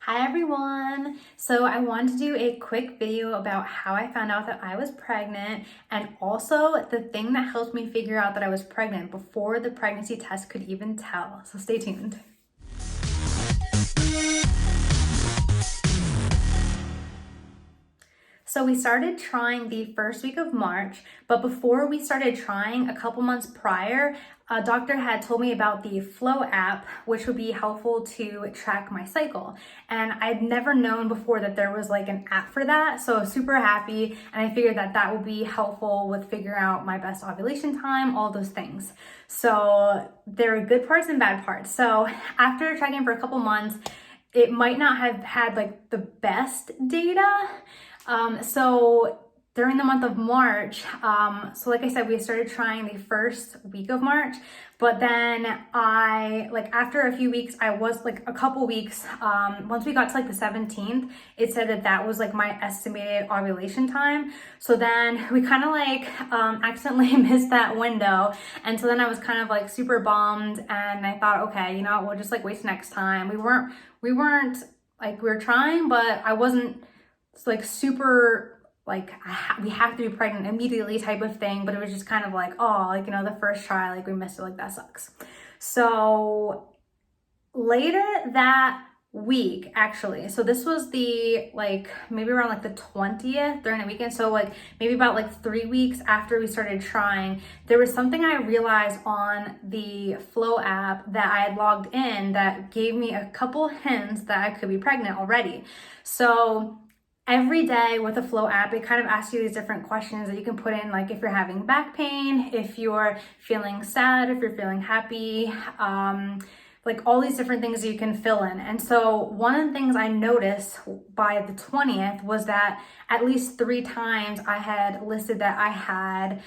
Hi everyone! So I wanted to do a quick video about how I found out that I was pregnant and also the thing that helped me figure out that I was pregnant before the pregnancy test could even tell. So stay tuned. So we started trying the first week of March, but before we started trying, a couple months prior, a doctor had told me about the Flow app, which would be helpful to track my cycle. And I'd never known before that there was like an app for that. So I was super happy. And I figured that that would be helpful with figuring out my best ovulation time, all those things. So there are good parts and bad parts. So after tracking for a couple months, it might not have had like the best data. So during the month of March, so like I said, we started trying the first week of March, but then after a few weeks, I was like a couple weeks, once we got to like the 17th, it said that that was like my estimated ovulation time. So then we kind of accidentally missed that window. And so then I was kind of like super bummed and I thought, okay, you know, we'll just like wait till next time. We were trying, but I wasn't like super like we have to be pregnant immediately type of thing, but it was just kind of like, oh, like, you know, the first try, like we missed it, like that sucks. So later that week, actually, so this was the like maybe around like the 20th during the weekend, so like maybe about like 3 weeks after we started trying, there was something I realized on the Flow app that I had logged in that gave me a couple hints that I could be pregnant already. So every day with the Flow app, it kind of asks you these different questions that you can put in, like if you're having back pain, if you're feeling sad, if you're feeling happy, like all these different things that you can fill in. And so one of the things I noticed by the 20th was that at least 3 times I had listed that I had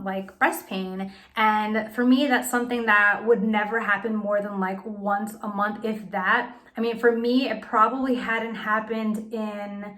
like breast pain. And for me, that's something that would never happen more than like once a month, if that. I mean, for me, it probably hadn't happened in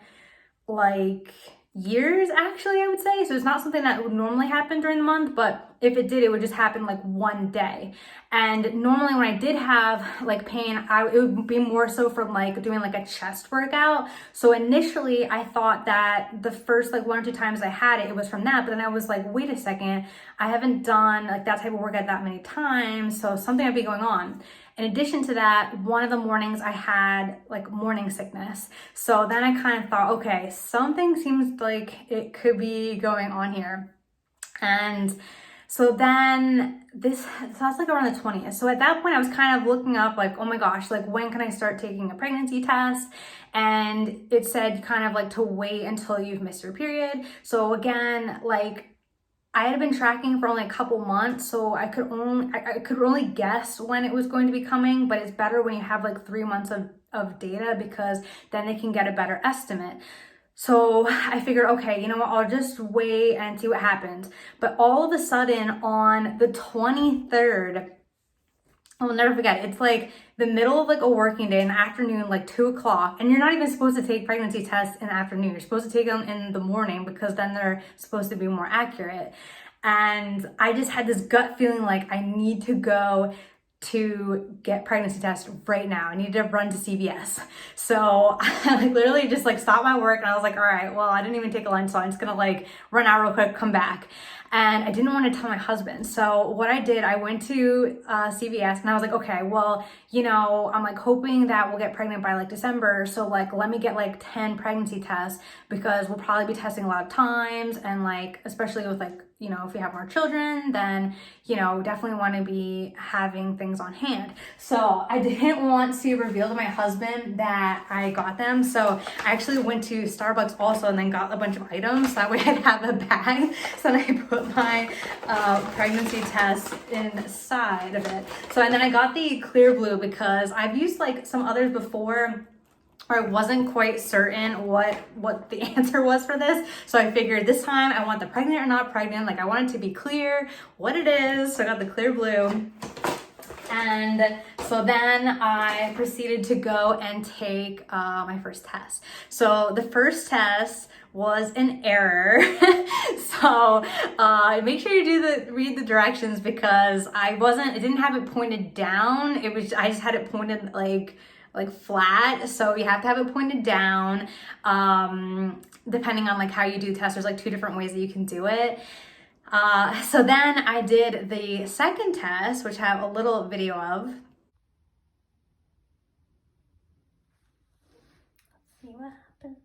like years, actually, I would say. So it's not something that would normally happen during the month, but if it did, it would just happen like one day. And normally when I did have like pain, it would be more so from like doing like a chest workout. So initially I thought that the first like 1 or 2 times I had it was from that, but then I was like, wait a second, I haven't done like that type of workout that many times, so something might be going on. In addition to that, one of the mornings I had like morning sickness. So then I kind of thought, okay, something seems like it could be going on here. And so then this was like around the 20th. So at that point I was kind of looking up like, oh my gosh, like when can I start taking a pregnancy test? And it said kind of like to wait until you've missed your period. So again, like I had been tracking for only a couple months, so I could only guess when it was going to be coming, but it's better when you have like 3 months of data, because then they can get a better estimate. So I figured, okay, you know what, I'll just wait and see what happens. But all of a sudden on the 23rd, I'll never forget, it's like the middle of like a working day in the afternoon, like 2 o'clock, and you're not even supposed to take pregnancy tests in the afternoon. You're supposed to take them in the morning because then they're supposed to be more accurate. And I just had this gut feeling like I need to go to get pregnancy tests right now. I need to run to CVS. So I like literally just like stopped my work and I was like, all right, well, I didn't even take a lunch, so I'm just gonna like run out real quick, come back. And I didn't want to tell my husband. So what I did, I went to CVS and I was like, okay, well, you know, I'm like hoping that we'll get pregnant by like December. So like, let me get like 10 pregnancy tests, because we'll probably be testing a lot of times. And like, especially with like, you know, if we have more children, then, you know, definitely want to be having things on hand. So I didn't want to reveal to my husband that I got them. So I actually went to Starbucks also and then got a bunch of items. So that way I'd have a bag. So then I put my pregnancy test inside of it. So, and then I got the clear blue because I've used like some others before, or I wasn't quite certain what the answer was for this. So I figured this time I want the pregnant or not pregnant. Like I want it to be clear what it is. So I got the clear blue. And so then I proceeded to go and take my first test. So the first test was an error. So make sure you read the directions, because it didn't have it pointed down. I just had it pointed like like flat, so you have to have it pointed down. Depending on like how you do the test, there's like 2 different ways that you can do it. So then I did the second test, which I have a little video of. Let's see what happens.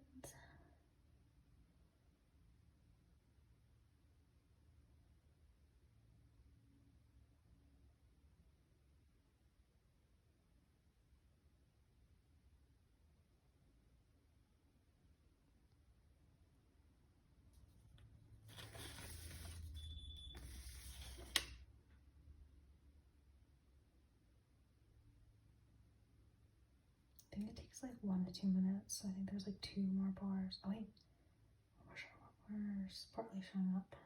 I think it takes like 1 to 2 minutes. I think there's like 2 more bars. Oh wait, bars partly showing up.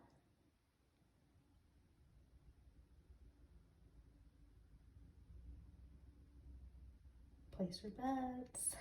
Place your bets.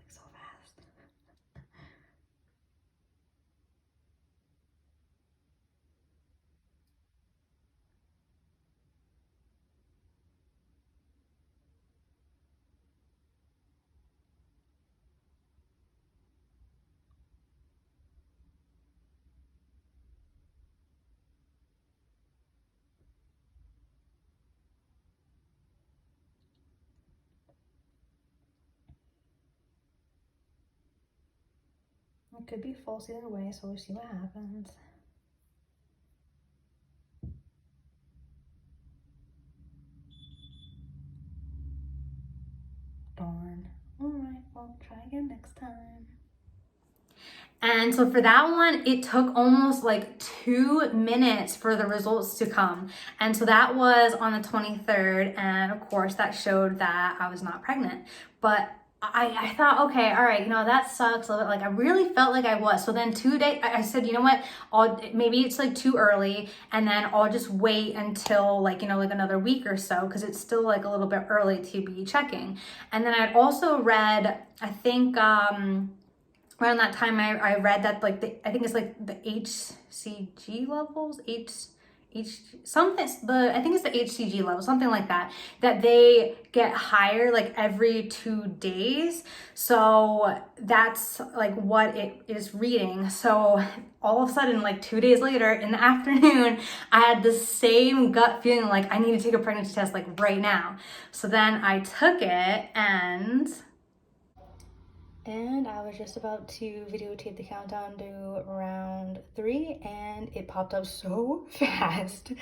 So fast. It could be false either way, so we'll see what happens. Darn. Alright, well, try again next time. And so for that one, it took almost like 2 minutes for the results to come. And so that was on the 23rd. And of course, that showed that I was not pregnant. But I thought, okay, all right, that sucks a little bit. Like, I really felt like I was. So then 2 days, I said, you know what, maybe it's like too early, and then I'll just wait until like another week or so, because it's still like a little bit early to be checking. And then I'd also read, I think, around that time I read that like I think it's like the HCG levels, I think it's the HCG level, something like that they get higher like every 2 days. So that's like what it is reading. So all of a sudden, like 2 days later in the afternoon, I had the same gut feeling like I need to take a pregnancy test like right now. So then I took it, and I was just about to videotape the countdown to round 3, and it popped up so fast.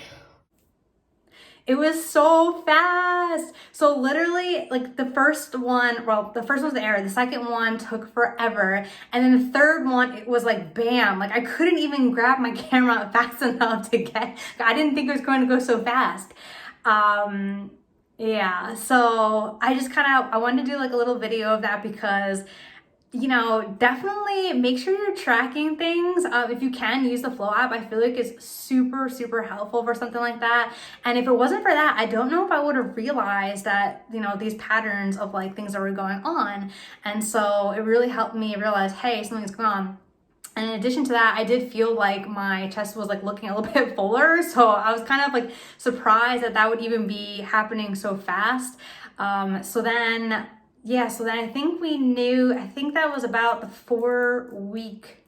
It was so fast. So literally, like the first one was the error. The second one took forever. And then the third one, it was like bam. Like I couldn't even grab my camera fast enough I didn't think it was going to go so fast. Yeah, so I wanted to do like a little video of that because definitely make sure you're tracking things. If you can use the Flow app, I feel like it's super, super helpful for something like that. And if it wasn't for that, I don't know if I would have realized that, these patterns of like things that were going on. And so it really helped me realize, hey, something's going on. And in addition to that, I did feel like my chest was like looking a little bit fuller. So I was kind of like surprised that would even be happening so fast. So then I think I think that was about the 4-week,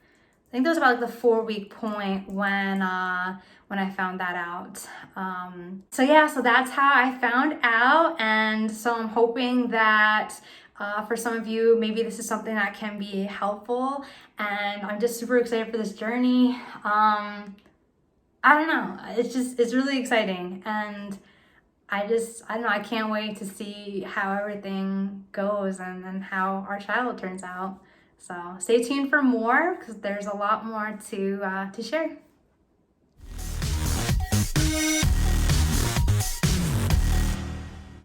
like the 4-week point when I found that out. So that's how I found out. And so I'm hoping that for some of you, maybe this is something that can be helpful. And I'm just super excited for this journey. I don't know. It's really exciting. And I don't know, I can't wait to see how everything goes and how our child turns out. So stay tuned for more, because there's a lot more to share.